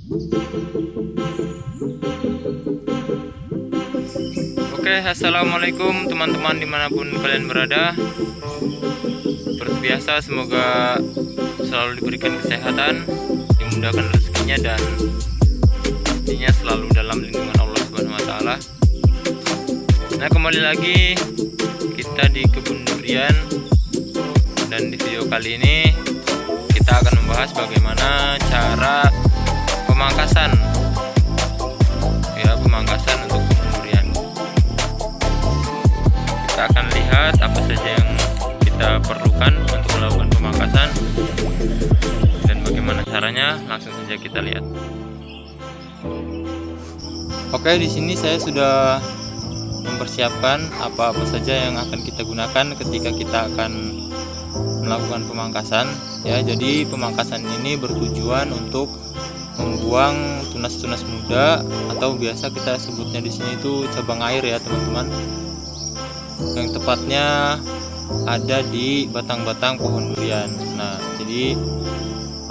Oke, assalamualaikum teman-teman dimanapun kalian berada. Seperti biasa, semoga selalu diberikan kesehatan, dimudahkan rezekinya, dan pastinya selalu dalam lindungan Allah Subhanahu wa Ta'ala. Nah, kembali lagi kita di kebun durian, dan di video kali ini kita akan membahas bagaimana cara pemangkasan untuk kebun durian. Kita akan lihat apa saja yang kita perlukan untuk melakukan pemangkasan dan bagaimana caranya. Langsung saja kita lihat. Oke, di sini saya sudah mempersiapkan apa-apa saja yang akan kita gunakan ketika kita akan melakukan pemangkasan ya. Jadi pemangkasan ini bertujuan untuk membuang tunas-tunas muda, atau biasa kita sebutnya di sini itu cabang air ya teman-teman, yang tepatnya ada di batang-batang pohon durian. Nah, jadi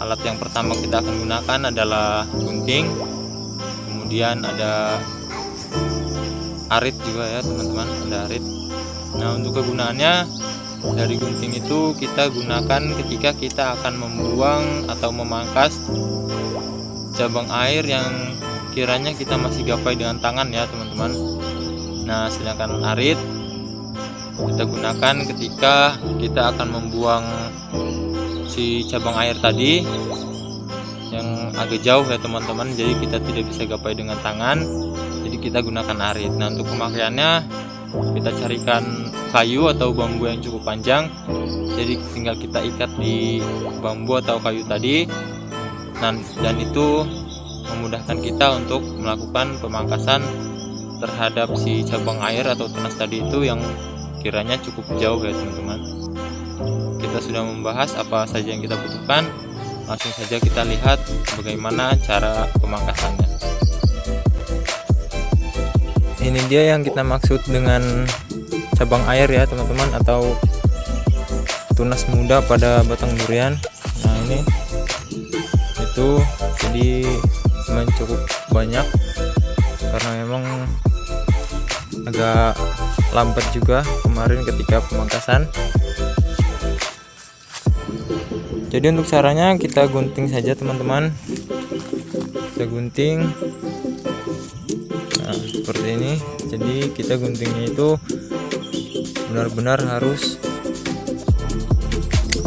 alat yang pertama kita akan gunakan adalah gunting, kemudian ada arit juga ya teman-teman, ada arit. Nah, untuk kegunaannya, dari gunting itu kita gunakan ketika kita akan membuang atau memangkas cabang air yang kiranya kita masih gapai dengan tangan ya teman-teman. Nah, sedangkan arit kita gunakan ketika kita akan membuang si cabang air tadi yang agak jauh ya teman-teman, jadi kita tidak bisa gapai dengan tangan, jadi kita gunakan arit. Nah, untuk pemakaiannya kita carikan kayu atau bambu yang cukup panjang, jadi tinggal kita ikat di bambu atau kayu tadi. Dan itu memudahkan kita untuk melakukan pemangkasan terhadap si cabang air atau tunas tadi itu yang kiranya cukup jauh ya teman-teman. Kita sudah membahas apa saja yang kita butuhkan, langsung saja kita lihat bagaimana cara pemangkasannya. Ini dia yang kita maksud dengan cabang air ya teman-teman, atau tunas muda pada batang durian. Nah, ini itu jadi memang cukup banyak karena memang agak lambat juga kemarin ketika pemangkasan. Jadi untuk caranya kita gunting saja teman-teman, kita gunting. Nah, seperti ini. Jadi kita guntingnya itu benar-benar harus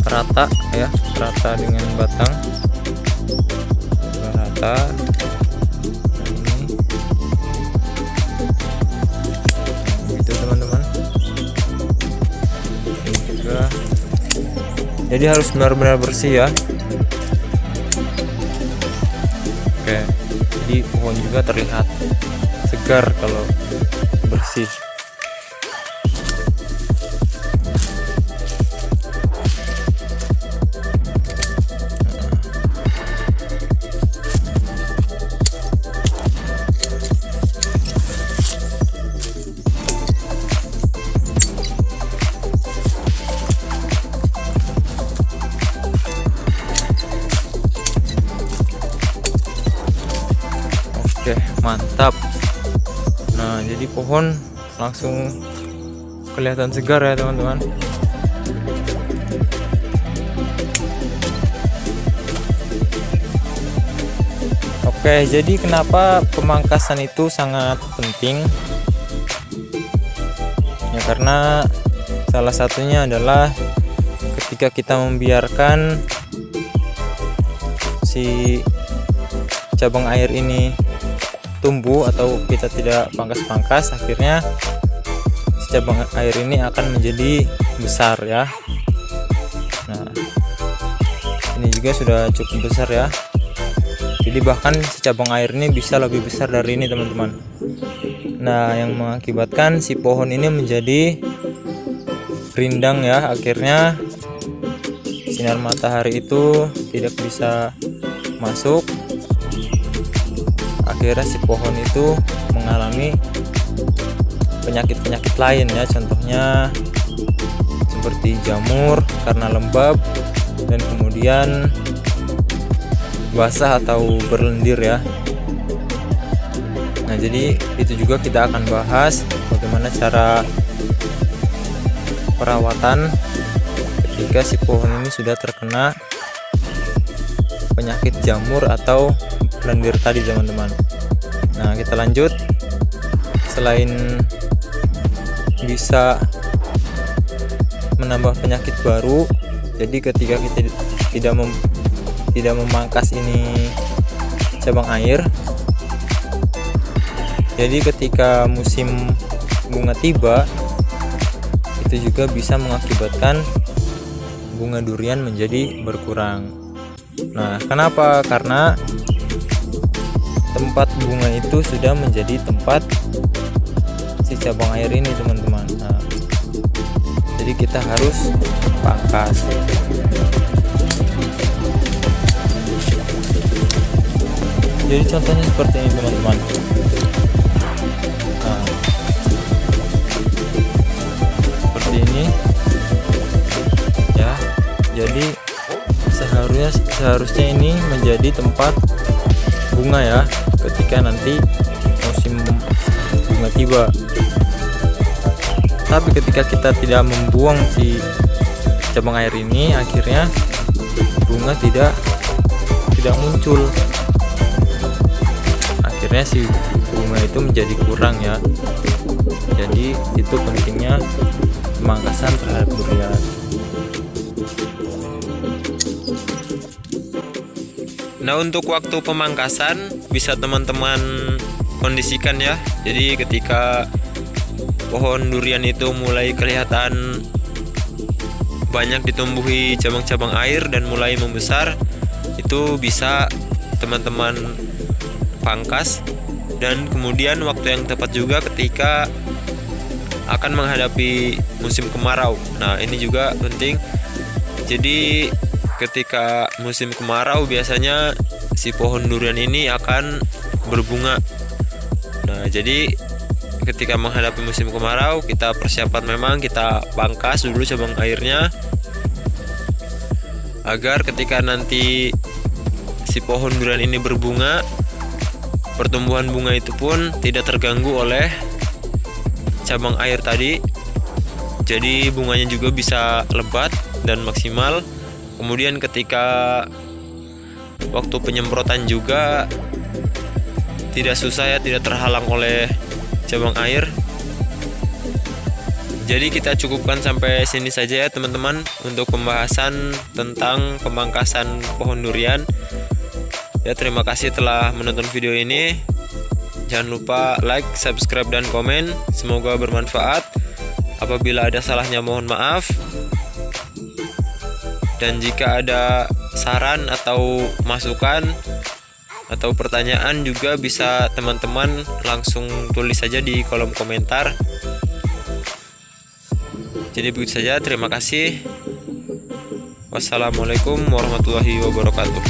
rata ya, rata dengan batang, rata. Nah, gitu teman-teman. Ini juga. Jadi harus benar-benar bersih ya. Oke, jadi pohon juga terlihat segar kalau bersih. Oke, mantap. Nah, jadi pohon langsung kelihatan segar ya teman-teman. Oke, jadi kenapa pemangkasan itu sangat penting? Ya, karena salah satunya adalah ketika kita membiarkan si cabang air ini tumbuh atau kita tidak pangkas-pangkas, akhirnya si cabang air ini akan menjadi besar ya. Nah, ini juga sudah cukup besar ya. Jadi bahkan si cabang air ini bisa lebih besar dari ini teman-teman. Nah, yang mengakibatkan si pohon ini menjadi rindang ya. Akhirnya sinar matahari itu tidak bisa masuk. Akhirnya si pohon itu mengalami penyakit-penyakit lain ya, contohnya seperti jamur karena lembab, dan kemudian basah atau berlendir ya. Nah, jadi itu juga kita akan bahas bagaimana cara perawatan ketika si pohon ini sudah terkena penyakit jamur atau lendir tadi teman-teman. Nah, kita lanjut. Selain bisa menambah penyakit baru, jadi ketika kita tidak memangkas ini cabang air, jadi ketika musim bunga tiba, itu juga bisa mengakibatkan bunga durian menjadi berkurang. Nah, kenapa? Karena tempat bunga itu sudah menjadi tempat si cabang air ini teman-teman. Nah, jadi kita harus pangkas. Jadi contohnya seperti ini teman-teman. Nah, seperti ini ya. Jadi seharusnya ini menjadi tempat bunga ya ketika nanti musim bunga tiba. Tapi ketika kita tidak membuang si cabang air ini, akhirnya bunga tidak muncul. Akhirnya si bunga itu menjadi kurang ya. Jadi itu pentingnya pemangkasan terhadap durian. Nah, untuk waktu pemangkasan bisa teman-teman kondisikan ya. Jadi ketika pohon durian itu mulai kelihatan banyak ditumbuhi cabang-cabang air dan mulai membesar, itu bisa teman-teman pangkas. Dan kemudian waktu yang tepat juga ketika akan menghadapi musim kemarau. Nah, ini juga penting. Jadi ketika musim kemarau biasanya si pohon durian ini akan berbunga. Nah, jadi ketika menghadapi musim kemarau, kita persiapan memang kita pangkas dulu cabang airnya, agar ketika nanti si pohon durian ini berbunga, pertumbuhan bunga itu pun tidak terganggu oleh cabang air tadi. Jadi bunganya juga bisa lebat dan maksimal. Kemudian ketika waktu penyemprotan juga tidak susah ya, tidak terhalang oleh cabang air. Jadi kita cukupkan sampai sini saja ya teman-teman untuk pembahasan tentang pemangkasan pohon durian. Ya, terima kasih telah menonton video ini. Jangan lupa like, subscribe, dan komen. Semoga bermanfaat. Apabila ada salahnya mohon maaf. Dan jika ada saran atau masukan atau pertanyaan juga bisa teman-teman langsung tulis saja di kolom komentar. Jadi begitu saja, terima kasih. Wassalamualaikum warahmatullahi wabarakatuh.